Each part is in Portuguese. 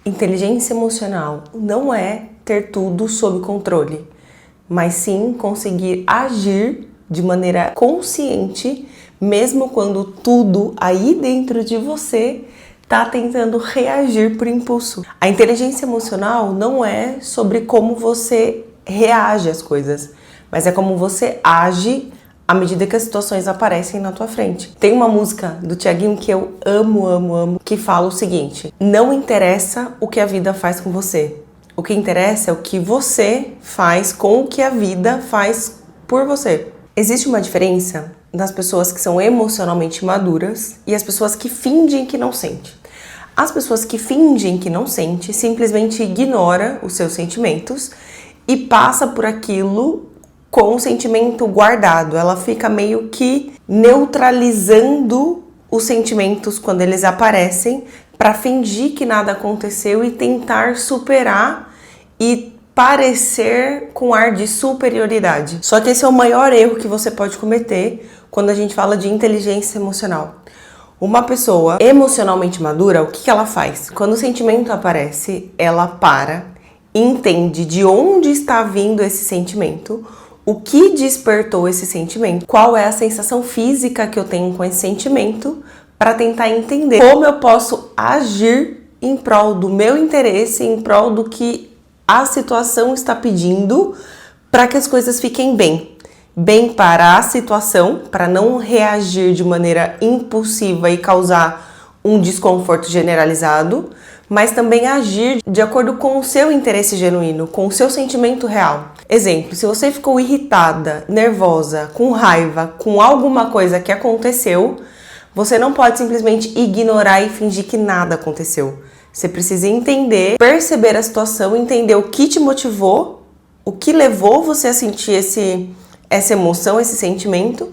Inteligência emocional não é ter tudo sob controle, mas sim conseguir agir de maneira consciente, mesmo quando tudo aí dentro de você está tentando reagir por impulso. A inteligência emocional não é sobre como você reage às coisas, mas é como você age à medida que as situações aparecem na tua frente. Tem uma música do Thiaguinho que eu amo, que fala o seguinte: não interessa o que a vida faz com você. O que interessa é o que você faz com o que a vida faz por você. Existe uma diferença das pessoas que são emocionalmente maduras e as pessoas que fingem que não sentem. As pessoas que fingem que não sentem simplesmente ignora os seus sentimentos e passa por aquilo com o sentimento guardado. Ela fica meio que neutralizando os sentimentos quando eles aparecem para fingir que nada aconteceu e tentar superar e parecer com ar de superioridade. Só que esse é o maior erro que você pode cometer quando a gente fala de inteligência emocional. Uma pessoa emocionalmente madura, o que ela faz? Quando o sentimento aparece, ela para, entende de onde está vindo esse sentimento, o que despertou esse sentimento, qual é a sensação física que eu tenho com esse sentimento, para tentar entender como eu posso agir em prol do meu interesse, em prol do que a situação está pedindo, para que as coisas fiquem bem. Bem para a situação, para não reagir de maneira impulsiva e causar um desconforto generalizado, mas também agir de acordo com o seu interesse genuíno, com o seu sentimento real. Exemplo, se você ficou irritada, nervosa, com raiva, com alguma coisa que aconteceu, você não pode simplesmente ignorar e fingir que nada aconteceu. Você precisa entender, perceber a situação, entender o que te motivou, o que levou você a sentir essa emoção, esse sentimento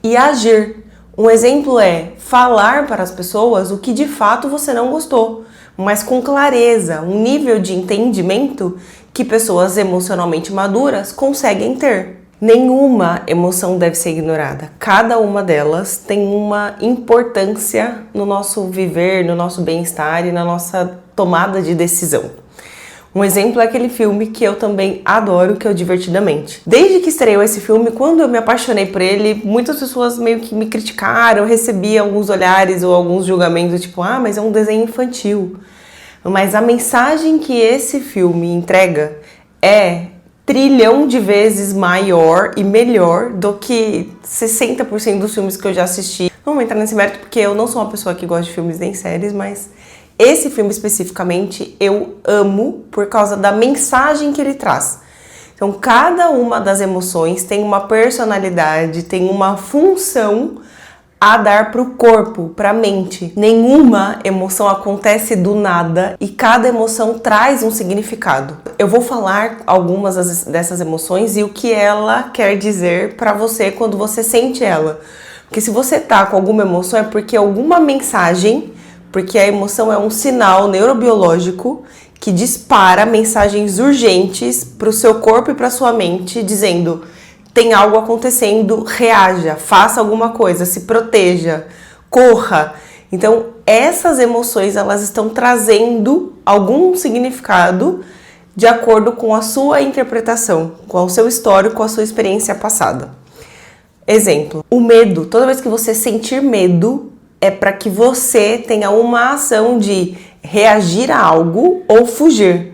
e agir. Um exemplo é falar para as pessoas o que de fato você não gostou, mas com clareza, um nível de entendimento que pessoas emocionalmente maduras conseguem ter. Nenhuma emoção deve ser ignorada. Cada uma delas tem uma importância no nosso viver, no nosso bem-estar e na nossa tomada de decisão. Um exemplo é aquele filme que eu também adoro, que é o Divertidamente. Desde que estreou esse filme, quando eu me apaixonei por ele, muitas pessoas meio que me criticaram, eu recebi alguns olhares ou alguns julgamentos, tipo, mas é um desenho infantil. Mas a mensagem que esse filme entrega é trilhão de vezes maior e melhor do que 60% dos filmes que eu já assisti. Não vou entrar nesse mérito porque eu não sou uma pessoa que gosta de filmes nem séries, mas esse filme especificamente eu amo por causa da mensagem que ele traz. Então, cada uma das emoções tem uma personalidade, tem uma função a dar para o corpo, para a mente. Nenhuma emoção acontece do nada e cada emoção traz um significado. Eu vou falar algumas dessas emoções e o que ela quer dizer para você quando você sente ela. Porque se você tá com alguma emoção é porque alguma mensagem, porque a emoção é um sinal neurobiológico que dispara mensagens urgentes para o seu corpo e para sua mente, dizendo: tem algo acontecendo, reaja, faça alguma coisa, se proteja, corra. Então, essas emoções, elas estão trazendo algum significado de acordo com a sua interpretação, com o seu histórico, com a sua experiência passada. Exemplo, o medo. Toda vez que você sentir medo, é para que você tenha uma ação de reagir a algo ou fugir.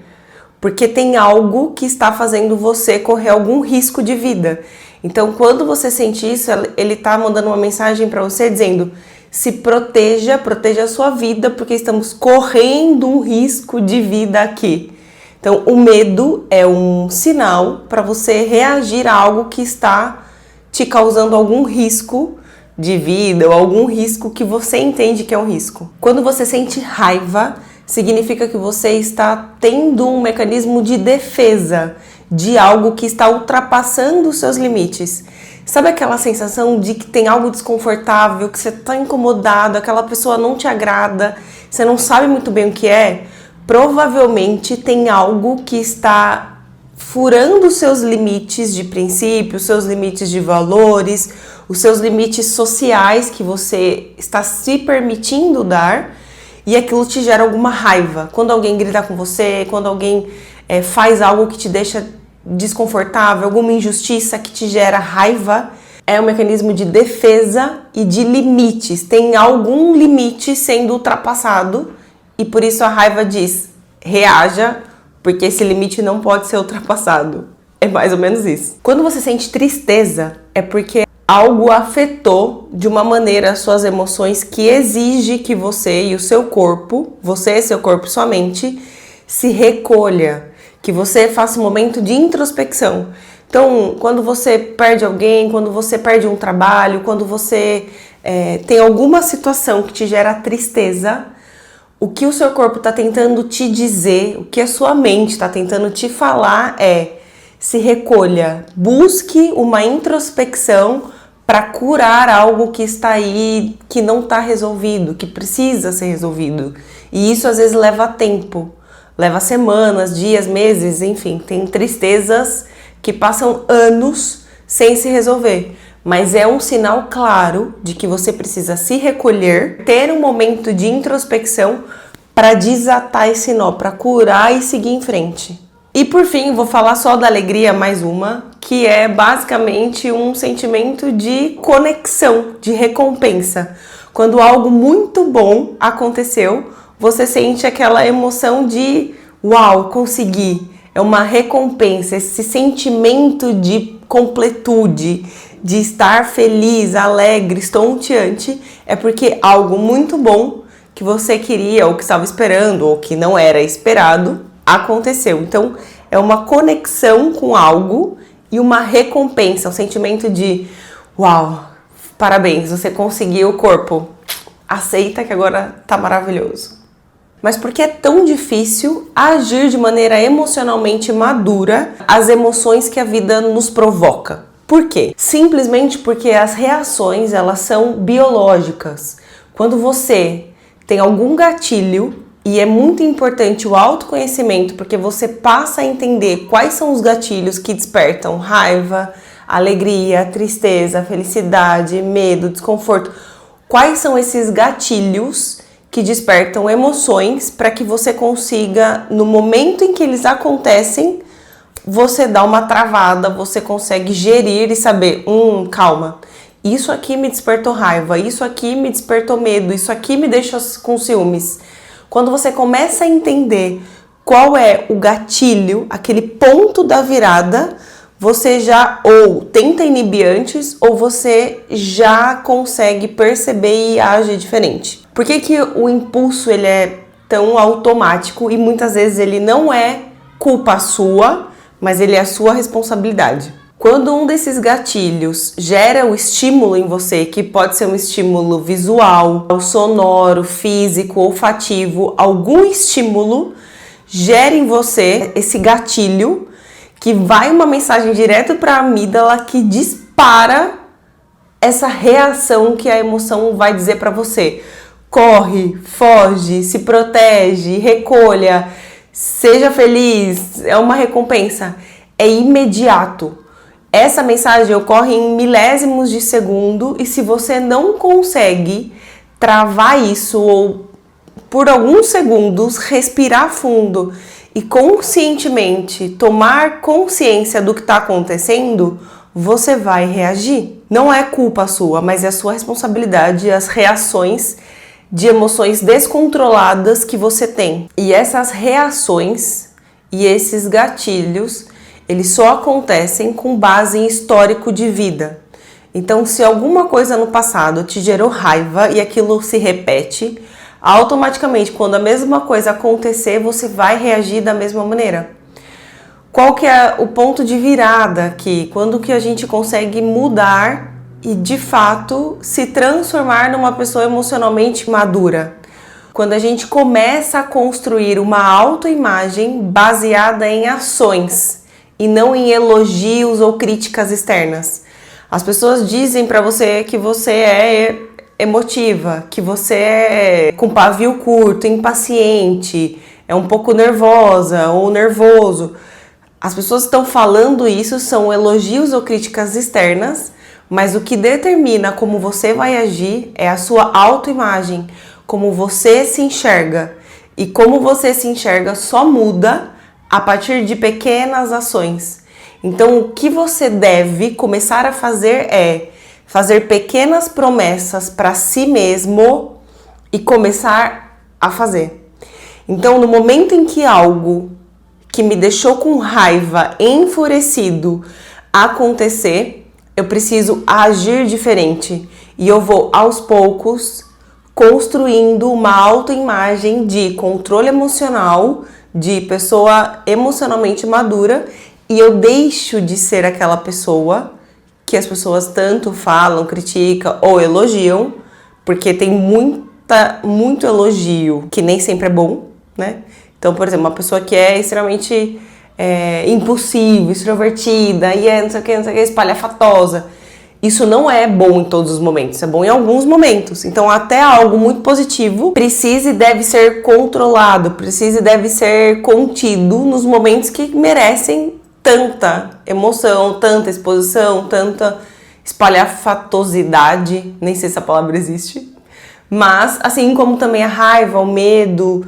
Porque tem algo que está fazendo você correr algum risco de vida. Então, quando você sente isso, ele está mandando uma mensagem para você dizendo: se proteja, proteja a sua vida, porque estamos correndo um risco de vida aqui. Então, o medo é um sinal para você reagir a algo que está te causando algum risco de vida ou algum risco que você entende que é um risco. Quando você sente raiva, significa que você está tendo um mecanismo de defesa de algo que está ultrapassando os seus limites. Sabe aquela sensação de que tem algo desconfortável, que você está incomodado, aquela pessoa não te agrada, você não sabe muito bem o que é? Provavelmente tem algo que está furando os seus limites de princípios, os seus limites de valores, os seus limites sociais que você está se permitindo dar. e aquilo te gera alguma raiva. Quando alguém grita com você, quando alguém faz algo que te deixa desconfortável, alguma injustiça que te gera raiva, é um mecanismo de defesa e de limites. Tem algum limite sendo ultrapassado e por isso a raiva diz: reaja, porque esse limite não pode ser ultrapassado. É mais ou menos isso. Quando você sente tristeza, é porque algo afetou de uma maneira as suas emoções que exige que você e o seu corpo, você, seu corpo e sua mente, se recolha, que você faça um momento de introspecção. Então, quando você perde alguém, quando você perde um trabalho, quando você tem alguma situação que te gera tristeza, o que o seu corpo está tentando te dizer, o que a sua mente está tentando te falar é: se recolha, busque uma introspecção para curar algo que está aí, que não está resolvido, que precisa ser resolvido. E isso às vezes leva tempo, leva semanas, dias, meses, enfim, tem tristezas que passam anos sem se resolver. Mas é um sinal claro de que você precisa se recolher, ter um momento de introspecção para desatar esse nó, para curar e seguir em frente. E por fim, vou falar só da alegria, mais uma, que é basicamente um sentimento de conexão, de recompensa. Quando algo muito bom aconteceu, você sente aquela emoção de uau, consegui. É uma recompensa, esse sentimento de completude, de estar feliz, alegre, estonteante, é porque algo muito bom que você queria, ou que estava esperando, ou que não era esperado, aconteceu. Então, é uma conexão com algo e uma recompensa, um sentimento de uau, parabéns, você conseguiu, corpo, aceita que agora tá maravilhoso. Mas por que é tão difícil agir de maneira emocionalmente madura as emoções que a vida nos provoca? Por quê? Simplesmente porque as reações, elas são biológicas. Quando você tem algum gatilho, e é muito importante o autoconhecimento, porque você passa a entender quais são os gatilhos que despertam raiva, alegria, tristeza, felicidade, medo, desconforto. Quais são esses gatilhos que despertam emoções para que você consiga, no momento em que eles acontecem, você dá uma travada, você consegue gerir e saber, calma, isso aqui me despertou raiva, isso aqui me despertou medo, isso aqui me deixa com ciúmes. Quando você começa a entender qual é o gatilho, aquele ponto da virada, você já ou tenta inibir antes ou você já consegue perceber e age diferente. Por que o impulso ele é tão automático e muitas vezes ele não é culpa sua, mas ele é a sua responsabilidade? Quando um desses gatilhos gera o estímulo em você, que pode ser um estímulo visual, sonoro, físico, olfativo, algum estímulo gera em você esse gatilho que vai uma mensagem direto para a amígdala que dispara essa reação que a emoção vai dizer para você. Corre, foge, se protege, recolha, seja feliz, é uma recompensa. É imediato. Essa mensagem ocorre em milésimos de segundo e se você não consegue travar isso ou por alguns segundos respirar fundo e conscientemente tomar consciência do que está acontecendo, você vai reagir. Não é culpa sua, mas é a sua responsabilidade as reações de emoções descontroladas que você tem. E essas reações e esses gatilhos, eles só acontecem com base em histórico de vida. Então, se alguma coisa no passado te gerou raiva e aquilo se repete, automaticamente, quando a mesma coisa acontecer, você vai reagir da mesma maneira. Qual que é o ponto de virada aqui? Quando que a gente consegue mudar e, de fato, se transformar numa pessoa emocionalmente madura? Quando a gente começa a construir uma autoimagem baseada em ações e não em elogios ou críticas externas. As pessoas dizem pra você que você é emotiva, que você é com pavio curto, impaciente, é um pouco nervosa ou nervoso. As pessoas estão falando isso, são elogios ou críticas externas, mas o que determina como você vai agir é a sua autoimagem. como você se enxerga. E como você se enxerga só muda a partir de pequenas ações. Então, o que você deve começar a fazer é fazer pequenas promessas para si mesmo e começar a fazer. Então, no momento em que algo que me deixou com raiva, enfurecido, acontecer, eu preciso agir diferente. E eu vou, aos poucos, construindo uma autoimagem de controle emocional, de pessoa emocionalmente madura, e eu deixo de ser aquela pessoa que as pessoas tanto falam, criticam ou elogiam, porque tem muito elogio que nem sempre é bom, né? Então, por exemplo, uma pessoa que é extremamente impulsiva, extrovertida, e não sei o que, espalhafatosa, isso não é bom em todos os momentos, é bom em alguns momentos. Então, até algo muito positivo precisa e deve ser controlado, precisa e deve ser contido nos momentos que merecem tanta emoção, tanta exposição, tanta espalhafatosidade, nem sei se a palavra existe, mas assim como também a raiva, o medo,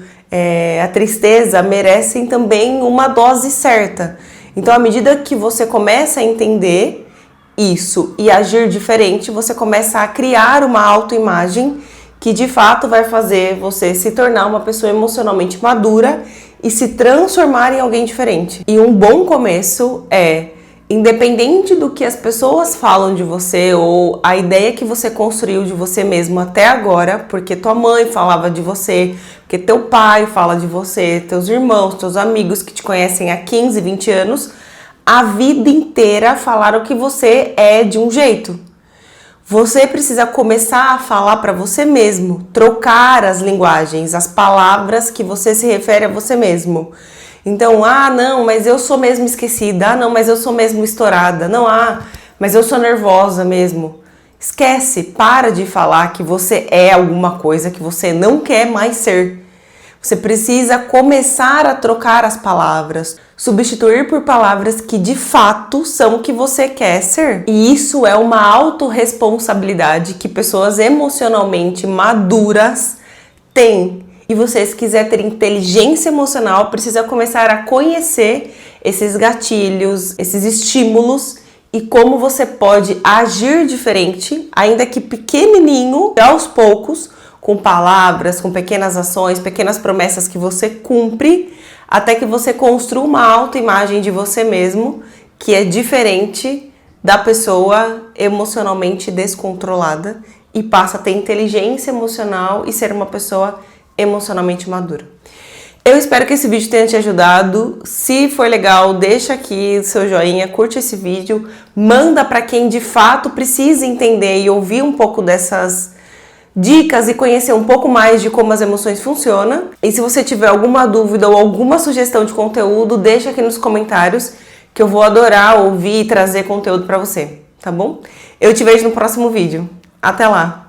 a tristeza merecem também uma dose certa. Então, à medida que você começa a entender isso e agir diferente, você começa a criar uma autoimagem que de fato vai fazer você se tornar uma pessoa emocionalmente madura e se transformar em alguém diferente. E um bom começo é, independente do que as pessoas falam de você ou a ideia que você construiu de você mesmo até agora, porque tua mãe falava de você, porque teu pai fala de você, teus irmãos, teus amigos que te conhecem há 15, 20 anos, a vida inteira falaram que você é de um jeito. Você precisa começar a falar para você mesmo, trocar as linguagens, as palavras que você se refere a você mesmo. Então, não, mas eu sou mesmo esquecida, não, mas eu sou mesmo estourada, não, mas eu sou nervosa mesmo. Esquece, para de falar que você é alguma coisa que você não quer mais ser. Você precisa começar a trocar as palavras, substituir por palavras que de fato são o que você quer ser. E isso é uma autorresponsabilidade que pessoas emocionalmente maduras têm. E você, se quiser ter inteligência emocional, precisa começar a conhecer esses gatilhos, esses estímulos e como você pode agir diferente, ainda que pequenininho, aos poucos, com palavras, com pequenas ações, pequenas promessas que você cumpre, até que você construa uma autoimagem de você mesmo que é diferente da pessoa emocionalmente descontrolada e passa a ter inteligência emocional e ser uma pessoa emocionalmente madura. Eu espero que esse vídeo tenha te ajudado. Se for legal, deixa aqui seu joinha, curte esse vídeo, manda para quem de fato precisa entender e ouvir um pouco dessas dicas e conhecer um pouco mais de como as emoções funcionam. E se você tiver alguma dúvida ou alguma sugestão de conteúdo, deixa aqui nos comentários que eu vou adorar ouvir e trazer conteúdo para você, tá bom? Eu te vejo no próximo vídeo. Até lá!